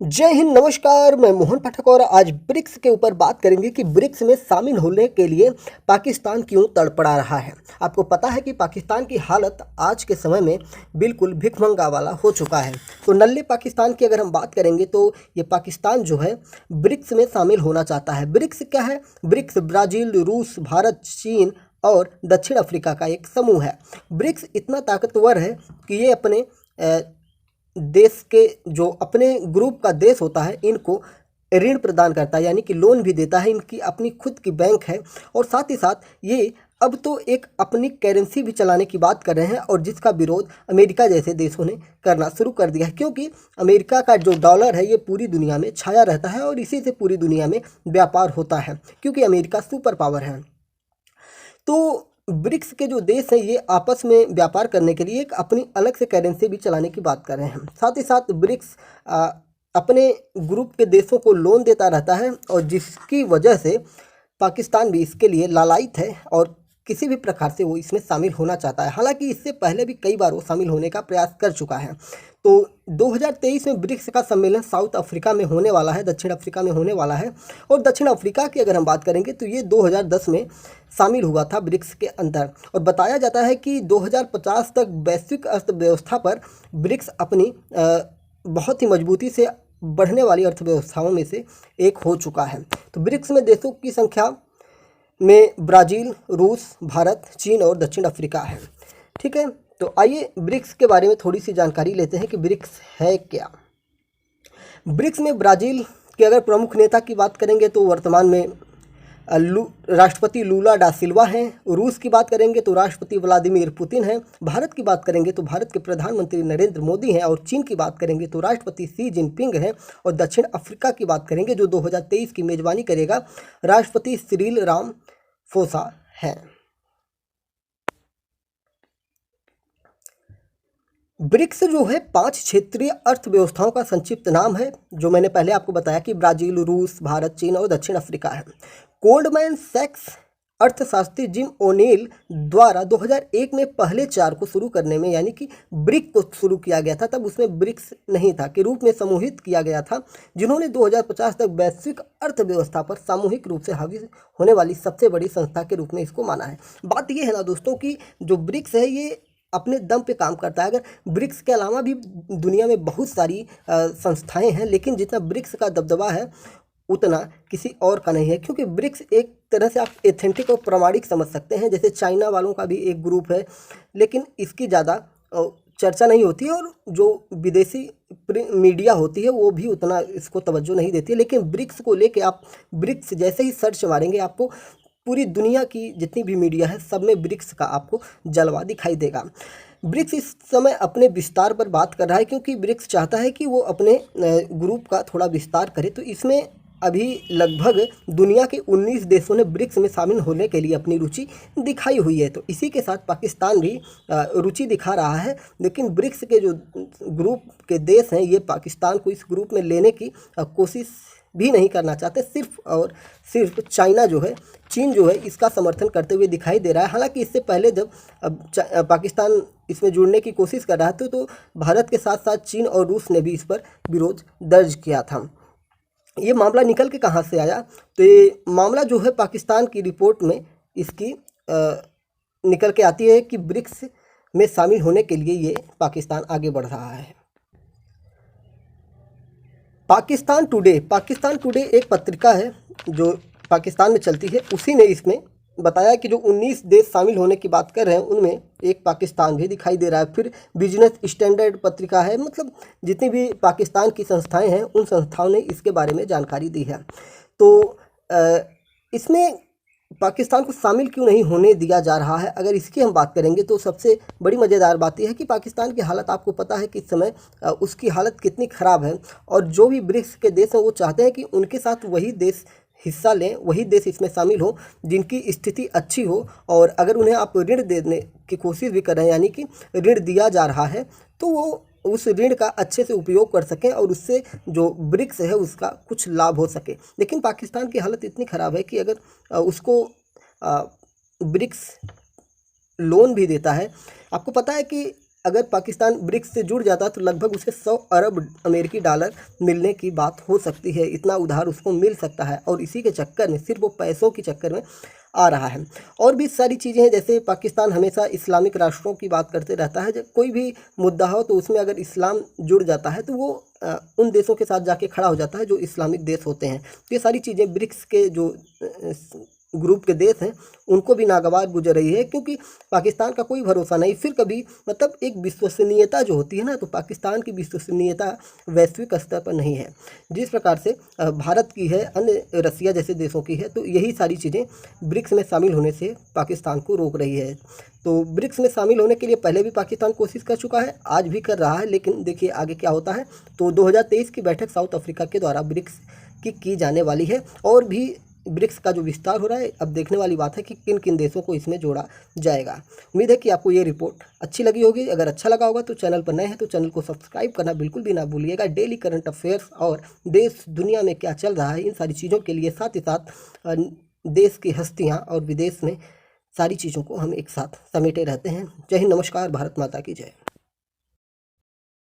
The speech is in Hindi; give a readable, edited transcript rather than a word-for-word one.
जय हिंद, नमस्कार। मैं मोहन पाठक और आज ब्रिक्स के ऊपर बात करेंगे कि ब्रिक्स में शामिल होने के लिए पाकिस्तान क्यों तड़पड़ा रहा है। आपको पता है कि पाकिस्तान की हालत आज के समय में बिल्कुल भिखमंगा वाला हो चुका है। तो नल्ले पाकिस्तान की अगर हम बात करेंगे तो ये पाकिस्तान जो है ब्रिक्स में शामिल होना चाहता है। ब्रिक्स क्या है? ब्रिक्स ब्राज़ील, रूस, भारत, चीन और दक्षिण अफ्रीका का एक समूह है। ब्रिक्स इतना ताकतवर है कि ये अपने देश के जो अपने ग्रुप का देश होता है इनको ऋण प्रदान करता है, यानी कि लोन भी देता है। इनकी अपनी खुद की बैंक है और साथ ही साथ ये अब तो एक अपनी करेंसी भी चलाने की बात कर रहे हैं, और जिसका विरोध अमेरिका जैसे देशों ने करना शुरू कर दिया है, क्योंकि अमेरिका का जो डॉलर है ये पूरी दुनिया में छाया रहता है और इसी से पूरी दुनिया में व्यापार होता है, क्योंकि अमेरिका सुपर पावर है। तो ब्रिक्स के जो देश हैं ये आपस में व्यापार करने के लिए एक अपनी अलग से करेंसी भी चलाने की बात कर रहे हैं। साथ ही साथ ब्रिक्स अपने ग्रुप के देशों को लोन देता रहता है, और जिसकी वजह से पाकिस्तान भी इसके लिए लालायित है और किसी भी प्रकार से वो इसमें शामिल होना चाहता है। हालांकि इससे पहले भी कई बार वो शामिल होने का प्रयास कर चुका है। तो 2023 में ब्रिक्स का सम्मेलन साउथ अफ्रीका में होने वाला है, दक्षिण अफ्रीका में होने वाला है। और दक्षिण अफ्रीका की अगर हम बात करेंगे तो ये 2010 में शामिल हुआ था ब्रिक्स के अंदर, और बताया जाता है कि 2050 तक वैश्विक अर्थव्यवस्था पर ब्रिक्स अपनी बहुत ही मजबूती से बढ़ने वाली अर्थव्यवस्थाओं में से एक हो चुका है। तो ब्रिक्स में देशों की संख्या में ब्राज़ील, रूस, भारत, चीन और दक्षिण अफ्रीका है। ठीक है, तो आइए ब्रिक्स के बारे में थोड़ी सी जानकारी लेते हैं कि ब्रिक्स है क्या। ब्रिक्स में ब्राज़ील के अगर प्रमुख नेता की बात करेंगे तो वर्तमान में राष्ट्रपति लूला डा सिल्वा हैं। रूस की बात करेंगे तो राष्ट्रपति व्लादिमीर पुतिन हैं। भारत की बात करेंगे तो भारत के प्रधानमंत्री नरेंद्र मोदी हैं। और चीन की बात करेंगे तो राष्ट्रपति शी जिनपिंग हैं। और दक्षिण अफ्रीका की बात करेंगे जो 2023 की मेज़बानी करेगा, राष्ट्रपति सिरिल रामाफोसा हैं। ब्रिक्स जो है 5 क्षेत्रीय अर्थव्यवस्थाओं का संक्षिप्त नाम है, जो मैंने पहले आपको बताया कि ब्राज़ील, रूस, भारत, चीन और दक्षिण अफ्रीका है। गोल्डमैन सैक्स अर्थशास्त्री जिम ओनील द्वारा 2001 में पहले 4 को शुरू करने में, यानी कि ब्रिक को शुरू किया गया था, तब उसमें ब्रिक्स नहीं था, के रूप में समूहित किया गया था, जिन्होंने 2050 तक वैश्विक अर्थव्यवस्था पर सामूहिक रूप से हावी होने वाली सबसे बड़ी संस्था के रूप में इसको माना है। बात यह है ना दोस्तों कि जो ब्रिक्स है ये अपने दम पे काम करता है। अगर ब्रिक्स के अलावा भी दुनिया में बहुत सारी संस्थाएं हैं, लेकिन जितना ब्रिक्स का दबदबा है उतना किसी और का नहीं है, क्योंकि ब्रिक्स एक तरह से आप एथेंटिक और प्रामाणिक समझ सकते हैं। जैसे चाइना वालों का भी एक ग्रुप है, लेकिन इसकी ज़्यादा चर्चा नहीं होती है, और जो विदेशी मीडिया होती है वो भी उतना इसको तवज्जो नहीं देती है। लेकिन ब्रिक्स को लेके आप ब्रिक्स जैसे ही सर्च मारेंगे, आपको पूरी दुनिया की जितनी भी मीडिया है सब में ब्रिक्स का आपको जलवा दिखाई देगा। ब्रिक्स इस समय अपने विस्तार पर बात कर रहा है, क्योंकि ब्रिक्स चाहता है कि वो अपने ग्रुप का थोड़ा विस्तार करे। तो इसमें अभी लगभग दुनिया के 19 देशों ने ब्रिक्स में शामिल होने के लिए अपनी रुचि दिखाई हुई है। तो इसी के साथ पाकिस्तान भी रुचि दिखा रहा है, लेकिन ब्रिक्स के जो ग्रुप के देश हैं ये पाकिस्तान को इस ग्रुप में लेने की कोशिश भी नहीं करना चाहते। सिर्फ और सिर्फ चाइना जो है, चीन जो है, इसका समर्थन करते हुए दिखाई दे रहा है। हालांकि इससे पहले जब पाकिस्तान इसमें जुड़ने की कोशिश कर रहा था तो भारत के साथ साथ चीन और रूस ने भी इस पर विरोध दर्ज किया था। ये मामला निकल के कहाँ से आया? तो ये मामला जो है पाकिस्तान की रिपोर्ट में इसकी निकल के आती है कि ब्रिक्स में शामिल होने के लिए ये पाकिस्तान आगे बढ़ रहा है। पाकिस्तान टुडे एक पत्रिका है जो पाकिस्तान में चलती है, उसी ने इसमें बताया कि जो 19 देश शामिल होने की बात कर रहे हैं उनमें एक पाकिस्तान भी दिखाई दे रहा है। फिर बिजनेस स्टैंडर्ड पत्रिका है, मतलब जितनी भी पाकिस्तान की संस्थाएं हैं उन संस्थाओं ने इसके बारे में जानकारी दी है। तो इसमें पाकिस्तान को शामिल क्यों नहीं होने दिया जा रहा है, अगर इसकी हम बात करेंगे तो सबसे बड़ी मज़ेदार बात यह है कि पाकिस्तान की हालत आपको पता है कि इस समय उसकी हालत कितनी ख़राब है। और जो भी ब्रिक्स के देश हैं वो चाहते हैं कि उनके साथ वही देश हिस्सा लें, वही देश इसमें शामिल हो जिनकी स्थिति अच्छी हो। और अगर उन्हें आप ऋण देने की कोशिश भी कर रहे हैं, यानी कि ऋण दिया जा रहा है, तो वो उस ऋण का अच्छे से उपयोग कर सकें और उससे जो ब्रिक्स है उसका कुछ लाभ हो सके। लेकिन पाकिस्तान की हालत इतनी ख़राब है कि अगर उसको ब्रिक्स लोन भी देता है, आपको पता है कि अगर पाकिस्तान ब्रिक्स से जुड़ जाता तो लगभग उसे 100 अरब अमेरिकी डॉलर मिलने की बात हो सकती है। इतना उधार उसको मिल सकता है और इसी के चक्कर में, सिर्फ वो पैसों के चक्कर में आ रहा है। और भी सारी चीज़ें हैं, जैसे पाकिस्तान हमेशा इस्लामिक राष्ट्रों की बात करते रहता है। जब कोई भी मुद्दा हो तो उसमें अगर इस्लाम जुड़ जाता है तो वो उन देशों के साथ जाके खड़ा हो जाता है जो इस्लामिक देश होते हैं। ये सारी चीज़ें ब्रिक्स के जो ग्रुप के देश हैं उनको भी नागवार गुजर रही है, क्योंकि पाकिस्तान का कोई भरोसा नहीं। फिर कभी मतलब एक विश्वसनीयता जो होती है ना, तो पाकिस्तान की विश्वसनीयता वैश्विक स्तर पर नहीं है जिस प्रकार से भारत की है, अन्य रसिया जैसे देशों की है। तो यही सारी चीज़ें ब्रिक्स में शामिल होने से पाकिस्तान को रोक रही है। तो ब्रिक्स में शामिल होने के लिए पहले भी पाकिस्तान कोशिश कर चुका है, आज भी कर रहा है, लेकिन देखिए आगे क्या होता है। तो 2023 की बैठक साउथ अफ्रीका के द्वारा ब्रिक्स की जाने वाली है और भी ब्रिक्स का जो विस्तार हो रहा है, अब देखने वाली बात है कि किन किन देशों को इसमें जोड़ा जाएगा। उम्मीद है कि आपको ये रिपोर्ट अच्छी लगी होगी। अगर अच्छा लगा होगा तो चैनल पर नए हैं तो चैनल को सब्सक्राइब करना बिल्कुल भी ना भूलिएगा। डेली करंट अफेयर्स और देश दुनिया में क्या चल रहा है, इन सारी चीज़ों के लिए, साथ ही साथ देश की हस्तियाँ और विदेश में सारी चीज़ों को हम एक साथ समेटे रहते हैं। जय हिंद, नमस्कार, भारत माता की जय।